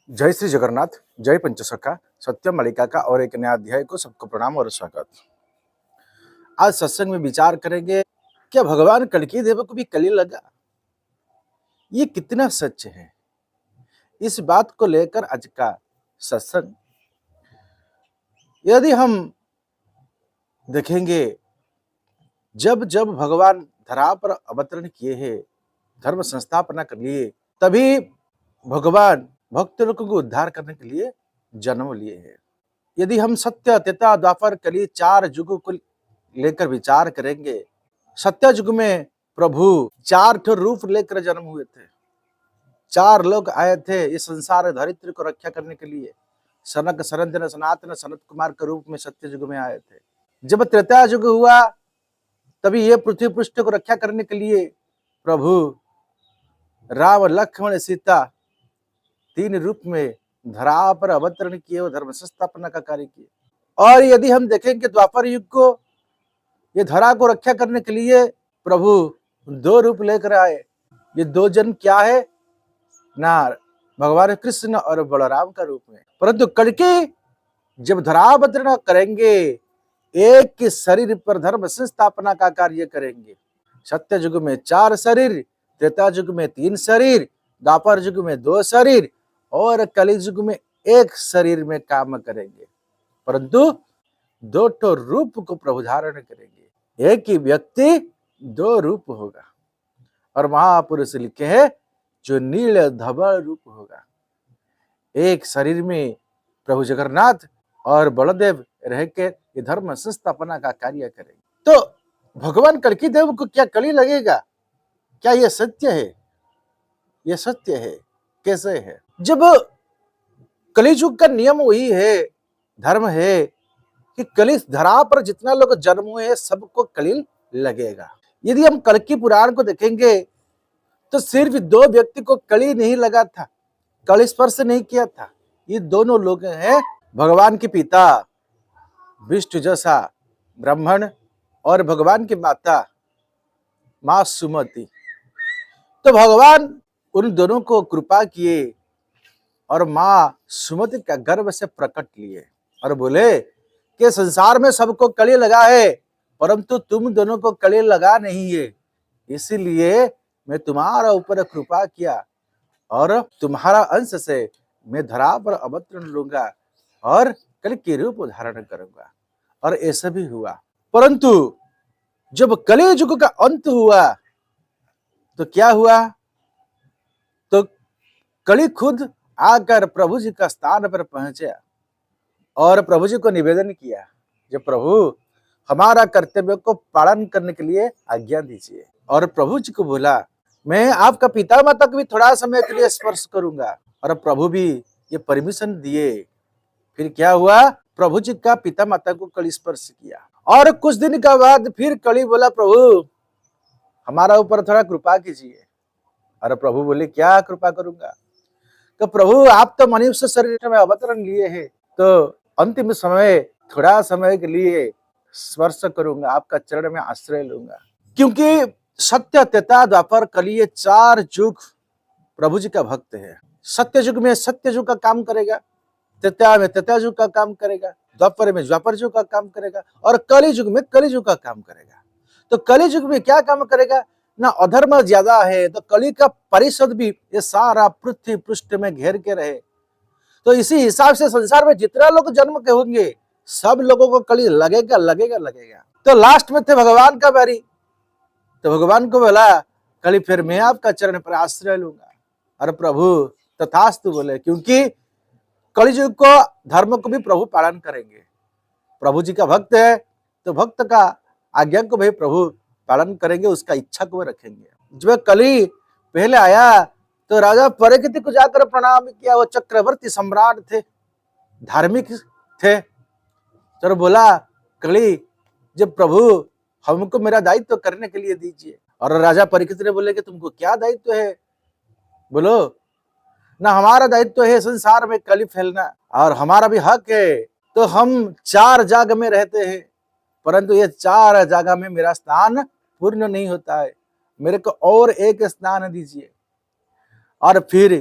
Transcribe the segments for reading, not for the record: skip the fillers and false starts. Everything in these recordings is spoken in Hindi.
जय श्री जगन्नाथ। जय पंचसखा। सत्यम मालिका का और एक नया अध्याय को सबको प्रणाम और स्वागत। आज सत्संग में विचार करेंगे, क्या भगवान कल्कि देव को भी कली लगा? ये कितना सच है, इस बात को लेकर आज का सत्संग। यदि हम देखेंगे, जब जब भगवान धरा पर अवतरण किए हैं, धर्म संस्थापना कर लिए, तभी भगवान भक्त लोगों को उद्धार करने के लिए जन्म लिए हैं। यदि हम सत्य, त्रेता, द्वापर, कली चार युगों को लेकर विचार करेंगे, सत्य युग में प्रभु चार ठो रूप लेकर जन्म हुए थे। चार लोग आए थे इस संसार धरित्र को रक्षा करने के लिए। सनक, सनंदन, सनातन, सनत कुमार के रूप में सत्य युग में आए थे। जब त्रेता युग हुआ, तभी ये पृथ्वी पृष्ठ को रक्षा करने के लिए प्रभु राम, लक्ष्मण, सीता तीन रूप में धरा पर अवतरण किए और धर्म संस्थापना का कार्य किए। और यदि हम देखेंगे द्वापर युग को, ये धरा को रक्षा करने के लिए प्रभु दो रूप लेकर आए। ये दो जन क्या है ना, भगवान कृष्ण और बलराम का रूप में। परंतु कल्कि जब धरावतरण करेंगे, एक के शरीर पर धर्म संस्थापना का कार्य करेंगे। सत्य युग में चार शरीर, त्रेता युग में तीन शरीर, द्वापर युग में दो शरीर और कलि युग में एक शरीर में काम करेंगे। परंतु दो ठो रूप को प्रभु धारण करेंगे। एक ही व्यक्ति दो रूप होगा। और महापुरुष लिखे हैं, जो नील धवल रूप होगा। एक शरीर में प्रभु जगन्नाथ और बलदेव रह के ये धर्म संस्थापना का कार्य करेंगे। तो भगवान कल्कि देव को क्या कली लगेगा? क्या ये सत्य है? ये सत्य है। कैसे है? जब कलियुग का नियम वही है, धर्म है कि कलि धरा पर जितना लोग जन्म हुए हैं सबको कली लगेगा। यदि हम कल्कि पुराण को देखेंगे तो सिर्फ दो व्यक्ति को कली नहीं लगा था, कली स्पर्श नहीं किया था। ये दोनों लोग हैं भगवान के पिता विष्णु जैसा ब्राह्मण और भगवान की माता मां सुमति। तो भगवान उन दोनों को कृपा किए और मां सुमति का गर्भ से प्रकट लिए और बोले कि संसार में सबको कली लगा है, परंतु तुम दोनों को कली लगा नहीं है, इसीलिए मैं तुम्हारा ऊपर कृपा किया और तुम्हारा अंश से मैं धरा पर अवतरण लूंगा और कल के रूप धारण करूंगा। और ऐसा भी हुआ। परंतु जब कलियुग का अंत हुआ तो क्या हुआ? तो कली खुद आकर प्रभु जी का स्थान पर पहुंचा और प्रभु जी को निवेदन किया, जब प्रभु हमारा कर्तव्य को पालन करने के लिए आज्ञा दीजिए। और प्रभु जी को बोला, मैं आपका पिता माता को भी थोड़ा समय के लिए स्पर्श करूंगा। और प्रभु भी ये परमिशन दिए। फिर क्या हुआ? प्रभु जी का पिता माता को कली स्पर्श किया और कुछ दिन का बाद फिर कली बोला, प्रभु हमारा ऊपर थोड़ा कृपा कीजिए। और प्रभु बोले, क्या कृपा करूंगा? तो प्रभु आप तो मनुष्य शरीर में अवतरण लिए हैं, तो अंतिम समय थोड़ा समय के लिए स्पर्श करूंगा, आपका चरण में आश्रय लूंगा। क्योंकि सत्य, त्रेता, द्वापर, कली ये चार युग प्रभु जी का भक्त है। सत्य युग में सत्य युग का काम करेगा, त्रेता में त्रेता युग का काम करेगा, द्वापर में द्वापर युग का काम करेगा और कली युग में कली युग का काम करेगा। तो कली युग में क्या काम करेगा ना, अधर्म ज्यादा है तो कली का परिषद भी ये सारा पृथ्वी पृष्ठ में घेर के रहे। तो इसी हिसाब से संसार में जितना लोग जन्म के होंगे सब लोगों को कली लगेगा लगेगा लगेगा। तो लास्ट में थे भगवान का बारी। तो भगवान को बोला, कली फिर मैं आपका चरण पर आश्रय लूंगा। और प्रभु तथास्तु बोले, क्योंकि कलियुग को धर्म को भी प्रभु पालन करेंगे। प्रभु जी का भक्त है तो भक्त का आज्ञा को भी प्रभु पालन करेंगे, उसका इच्छा को रखेंगे। जब कली पहले आया तो राजा परीक्षित को जाकर प्रणाम किया। वो चक्रवर्ती सम्राट थे, धार्मिक थे। तो बोला, कली जब प्रभु हमको मेरा दायित्व करने के लिए दीजिए। और राजा परीक्षित ने बोले कि तुमको क्या दायित्व है? बोलो ना, हमारा दायित्व है संसार में कली फैलना और हमारा भी हक है। तो हम चार जगह में रहते हैं, परंतु ये चार जगह में मेरा स्थान पूर्ण नहीं होता है, मेरे को और एक स्थान दीजिए। और फिर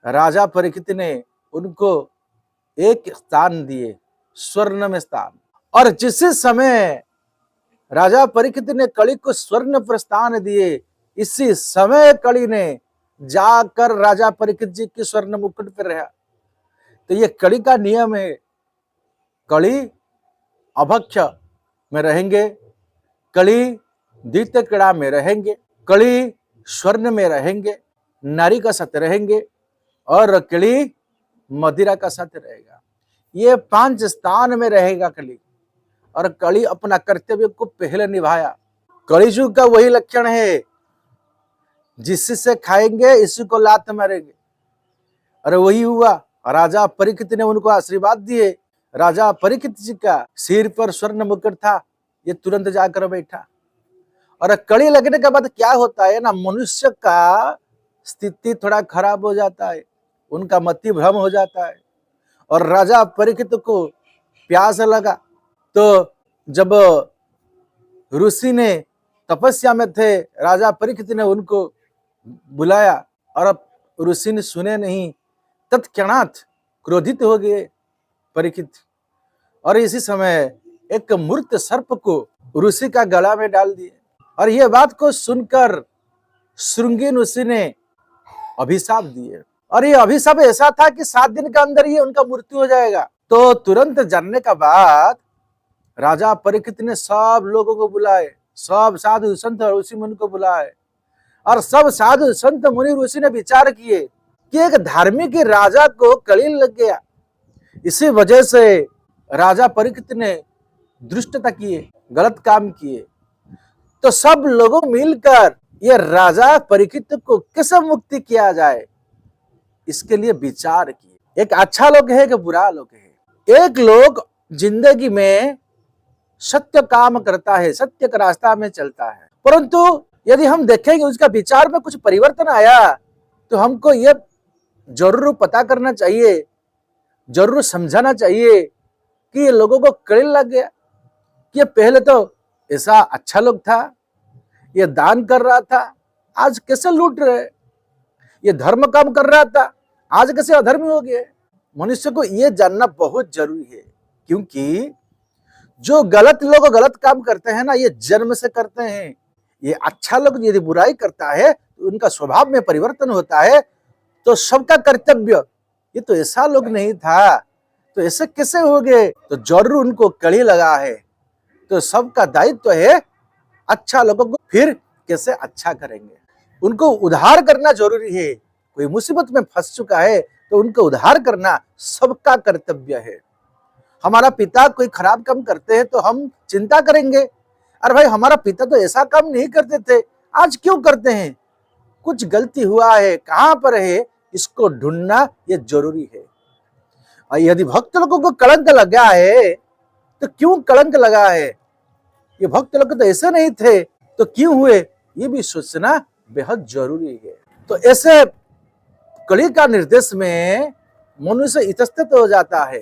राजा परीक्षित ने उनको एक स्थान दिए, स्वर्ण में स्थान। और जिस समय राजा परीक्षित ने कली को स्वर्ण पर स्थान दिए, इसी समय कली ने जाकर राजा परीक्षित जी के स्वर्ण मुकुट पर रहा। तो ये कली का नियम है। कली अभक्ष्य में रहेंगे, कली द्वितीय क्रीड़ा में रहेंगे, कली स्वर्ण में रहेंगे, नारी का साथ रहेंगे, और कली मदिरा का साथ रहेगा। ये 5 स्थान में रहेगा कली। और कली अपना कर्तव्य को पहले निभाया। कलियुग का वही लक्षण है, जिससे खाएंगे इसी को लात मारेंगे। अरे वही हुआ। राजा परीक्षित ने उनको आशीर्वाद दिए। राजा परीक्षित जी का सिर पर स्वर्ण मुकुट था, ये तुरंत जाकर बैठा। और कड़ी लगने के बाद क्या होता है ना, मनुष्य का स्थिति थोड़ा खराब हो जाता है, उनका मति भ्रम हो जाता है। और राजा परीक्षित को प्यास लगा, तो जब ऋषि ने तपस्या में थे, राजा परीक्षित ने उनको बुलाया, और अब ऋषि ने सुने नहीं, तत्क्षणात क्रोधित हो गए परीक्षित। और इसी समय एक मूर्त सर्प को ऋषि का गला में डाल दिए। और यह बात को सुनकर श्रृंगी ऋषि ने अभिशाप दिए। और ये अभिशाप ऐसा था कि 7 दिन के अंदर ही उनका मृत्यु हो जाएगा। तो तुरंत जानने का बाद राजा परीक्षित ने सब लोगों को बुलाए, सब साधु संत ऋषि मुनि को बुलाए। और सब साधु संत मुनि ऋषि ने विचार किए कि एक धार्मिक राजा को कली लग गया, इसी वजह से राजा परीक्षित ने दुष्टता किए, गलत काम किए। तो सब लोगों मिलकर ये राजा परीक्षित को कैसे मुक्ति किया जाए, इसके लिए विचार किए। एक अच्छा लोग है कि बुरा लोग है। एक लोग जिंदगी में सत्य काम करता है, सत्य का रास्ता में चलता है, परंतु यदि हम देखेंगे उसका विचार में कुछ परिवर्तन आया, तो हमको यह जरूर पता करना चाहिए, जरूर समझाना चाहिए कि ये लोगों को कड़ी लग गया कि ये पहले तो ऐसा अच्छा लोग था, ये दान कर रहा था, आज कैसे लूट रहे, ये धर्म काम कर रहा था, आज कैसे अधर्मी हो गए। मनुष्य को ये जानना बहुत जरूरी है, क्योंकि जो गलत लोग गलत काम करते हैं ना, ये जन्म से करते हैं। ये अच्छा लोग यदि बुराई करता है तो उनका स्वभाव में परिवर्तन होता है। तो सबका कर्तव्य, ये तो ऐसा लोग नहीं था, तो ऐसे कैसे हो गए, तो जरूर उनको कड़ी लगा है। तो सबका दायित्व है अच्छा लोगों को फिर कैसे अच्छा करेंगे, उनको उद्धार करना जरूरी है। कोई मुसीबत में फंस चुका है तो उनको उद्धार करना सबका कर्तव्य है। हमारा पिता कोई खराब काम करते हैं तो हम चिंता करेंगे, अरे भाई हमारा पिता तो ऐसा काम नहीं करते थे, आज क्यों करते हैं, कुछ गलती हुआ है, कहां पर है, इसको ढूंढना ये जरूरी है। और यदि भक्त लोगों को कलंक लगा है तो क्यों कलंक लगा है, ये भक्त लोग तो ऐसे नहीं थे तो क्यों हुए, ये भी सोचना बेहद जरूरी है। तो ऐसे कली का निर्देश में मनुष्य इतस्तत हो जाता है।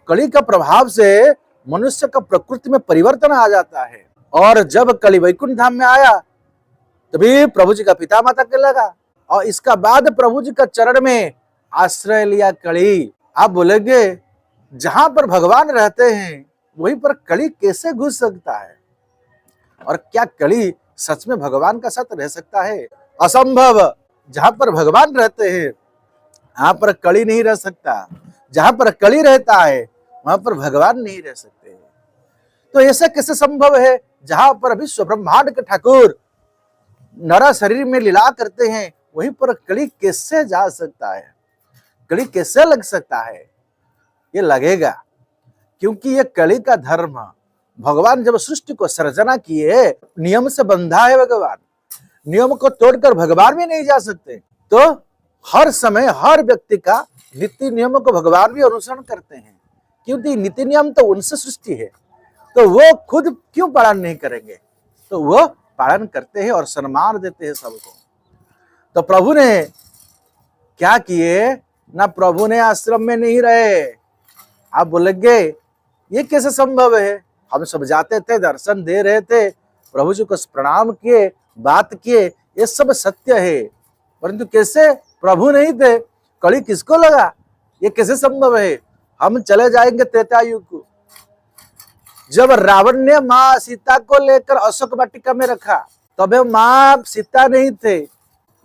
कली का प्रभाव से मनुष्य का प्रकृति में परिवर्तन आ जाता है। और जब कली वैकुंठ धाम में आया तभी प्रभु जी का पिता माता के लगा, और इसका बाद प्रभु जी का चरण में आश्रय लिया कली। आप बोलेंगे जहां पर भगवान रहते हैं वहीं पर कली कैसे घुस सकता है, और क्या कली सच में भगवान का साथ रह सकता है? असंभव। जहां पर भगवान रहते हैं वहां पर कली नहीं रह सकता, जहां पर कली रहता है वहां पर भगवान नहीं रह सकते। तो ऐसा कैसे संभव है, जहां पर विश्व ब्रह्मांड के ठाकुर नरा शरीर में लीला करते हैं वहीं पर कली कैसे जा सकता है, कली कैसे लग सकता है? ये लगेगा, क्योंकि ये कली का धर्म, भगवान जब सृष्टि को सर्जना किए नियम से बंधा है। भगवान नियम को तोड़कर भगवान भी नहीं जा सकते। तो हर समय हर व्यक्ति का नीति नियमों को भगवान भी अनुसरण करते हैं, क्योंकि नीति नियम तो उनसे सृष्टि है, तो वो खुद क्यों पालन नहीं करेंगे, तो वो पालन करते हैं और सम्मान देते हैं सबको। तो प्रभु ने क्या किए ना, प्रभु ने आश्रम में नहीं रहे। आप बोलेंगे ये कैसे संभव है, हम सब जाते थे, दर्शन दे रहे थे, प्रभु जी को प्रणाम किए, बात किए, ये सब सत्य है, परंतु कैसे प्रभु नहीं थे, कली किसको लगा, ये कैसे संभव है? हम चले जाएंगे त्रेता युग को, जब रावण ने माँ सीता को लेकर अशोक वाटिका में रखा, तब माँ सीता नहीं थे,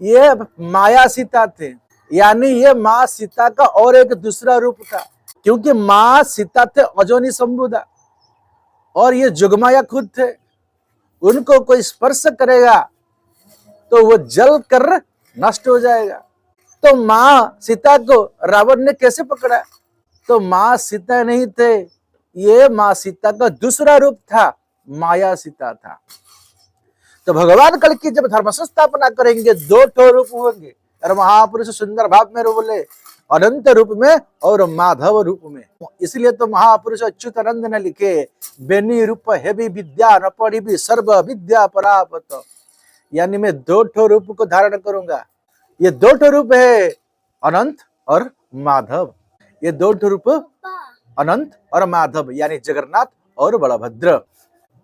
ये माया सीता थे। यानी ये माँ सीता का और एक दूसरा रूप था, क्योंकि माँ सीता थे अजोनी संबुदा और ये जुगमाया खुद थे। उनको कोई स्पर्श करेगा तो वो जल कर नष्ट हो जाएगा। तो माँ सीता को रावण ने कैसे पकड़ा? तो माँ सीता नहीं थे, ये माँ सीता का दूसरा रूप था, माया सीता था। तो भगवान कल की जब धर्म संस्थापना करेंगे, दो ठो रूप होंगे, और महापुरुष सुंदर भाव में बोले अनंत रूप में और माधव रूप में। इसलिए तो महापुरुष अच्युतानंद ने लिखे, बेनी रूप है भी विद्या न पढ़ी भी सर्व विद्या परापत। यानी मैं दो ठो रूप को धारण करूंगा। ये दो ठो रूप है अनंत और माधव। ये दो ठो रूप अनंत और माधव, यानी जगन्नाथ और बलभद्र।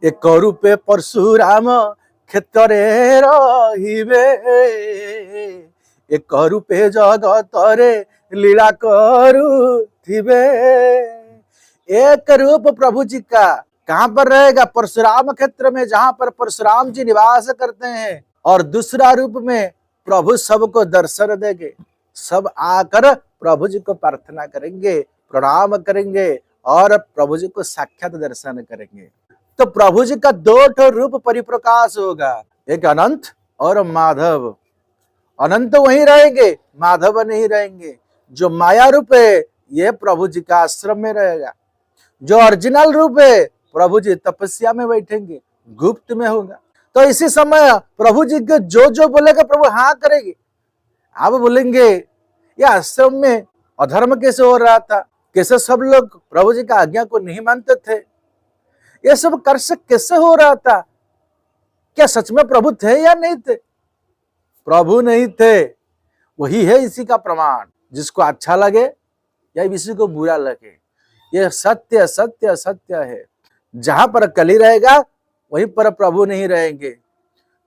एक रूपे परशुराम क्षेत्रे रहिबे, एक रूपे जगतरे लीला करुथिबे। एक रूप प्रभु जी का कहां पर रहेगा? परशुराम क्षेत्र में, जहां पर परशुराम जी निवास करते हैं। और दूसरा रूप में प्रभु सबको दर्शन देंगे, सब आकर प्रभु जी को प्रार्थना करेंगे, प्रणाम करेंगे और प्रभु जी को साक्षात दर्शन करेंगे। तो प्रभु जी का दो ठो रूप परिप्रकाश होगा, एक अनंत और माधव। अनंत वहीं रहेंगे, माधव नहीं रहेंगे। जो माया रूप है ये प्रभु जी का आश्रम में रहेगा। जो ओरिजिनल रूप है प्रभु जी तपस्या में बैठेंगे, गुप्त में होगा। तो इसी समय प्रभु जी के जो बोलेगा प्रभु हाँ करेंगे। आप बोलेंगे ये आश्रम में अधर्म कैसे हो रहा था, कैसे सब लोग प्रभु जी का आज्ञा को नहीं मानते थे, ये सब कर्षक कैसे हो रहा था, क्या सच में प्रभु थे या नहीं थे? प्रभु नहीं थे, वही है इसी का प्रमाण। जिसको अच्छा लगे या किसी को बुरा लगे, ये सत्य सत्य सत्य है। जहां पर कली रहेगा वहीं पर प्रभु नहीं रहेंगे।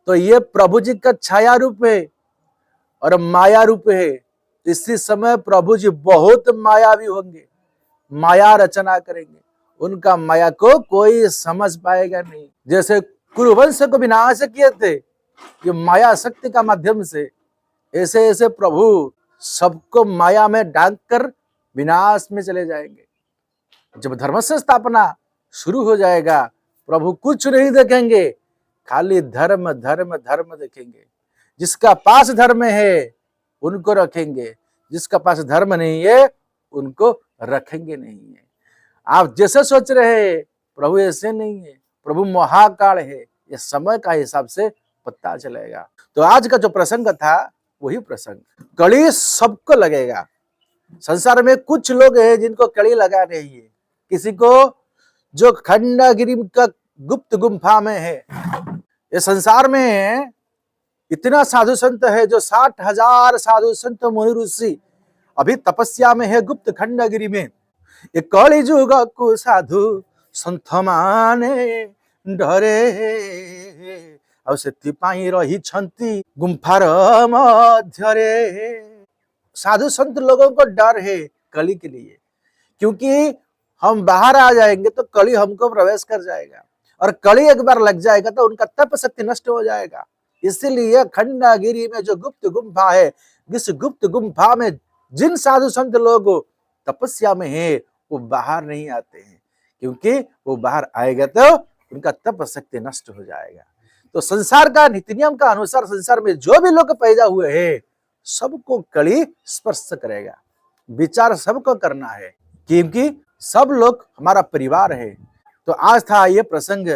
तो ये प्रभु जी का छाया रूप है और माया रूप है। इसी समय प्रभु जी बहुत मायावी होंगे, माया रचना करेंगे। उनका माया को कोई समझ पाएगा नहीं। जैसे कुरुवंश को विनाश किए थे कि माया शक्ति का माध्यम से, ऐसे ऐसे प्रभु सबको माया में डांक कर विनाश में चले जाएंगे। जब धर्म से स्थापना शुरू हो जाएगा, प्रभु कुछ नहीं देखेंगे, खाली धर्म धर्म धर्म देखेंगे। जिसका पास धर्म है उनको रखेंगे, जिसका पास धर्म नहीं है उनको रखेंगे नहीं है। आप जैसे सोच रहे हैं प्रभु ऐसे नहीं है। प्रभु महाकाल है, ये समय का हिसाब से पता चलेगा। तो आज का जो प्रसंग था वही प्रसंग, कड़ी सबको लगेगा। संसार में कुछ लोग हैं जिनको कड़ी लगा रही है। किसी को जो खंडगिरी का गुप्त गुम्फा में है, ये संसार में इतना साधु संत है जो 60,000 साधु संत मुनि ऋषि अभी तपस्या में है गुप्त खंडगिरी में। ये कली जुग को साधु संत माने डरे, और से रही छंती गुम्फार मध्यरे। साधु संत लोगों को डर है कली के लिए, क्योंकि हम बाहर आ जाएंगे तो कली हमको प्रवेश कर जाएगा, और कली एक बार लग जाएगा तो उनका तप शक्ति नष्ट हो जाएगा। इसीलिए खंडगिरी में जो गुप्त गुम्फा है, इस गुप्त गुम्फा में जिन साधु संत लोग तपस्या में है वो बाहर नहीं आते हैं, क्योंकि वो बाहर आएगा तो उनका तप शक्ति नष्ट हो जाएगा। तो संसार का नीति नियम का अनुसार संसार में जो भी लोग पैदा हुए हैं सबको कली स्पर्श करेगा। विचार सबको करना है, क्योंकि सब लोग हमारा परिवार है। तो आज था ये प्रसंग,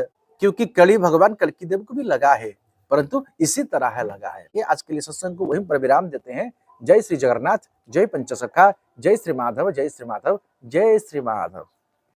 क्योंकि कली भगवान कल्की देव को भी लगा है, परंतु इसी तरह है लगा है। ये आज के लिए सत्संग को वहीं पर विराम देते हैं। जय श्री जगन्नाथ, जय पंचसखा, जय श्री माधव, जय श्री माधव, जय श्री माधव।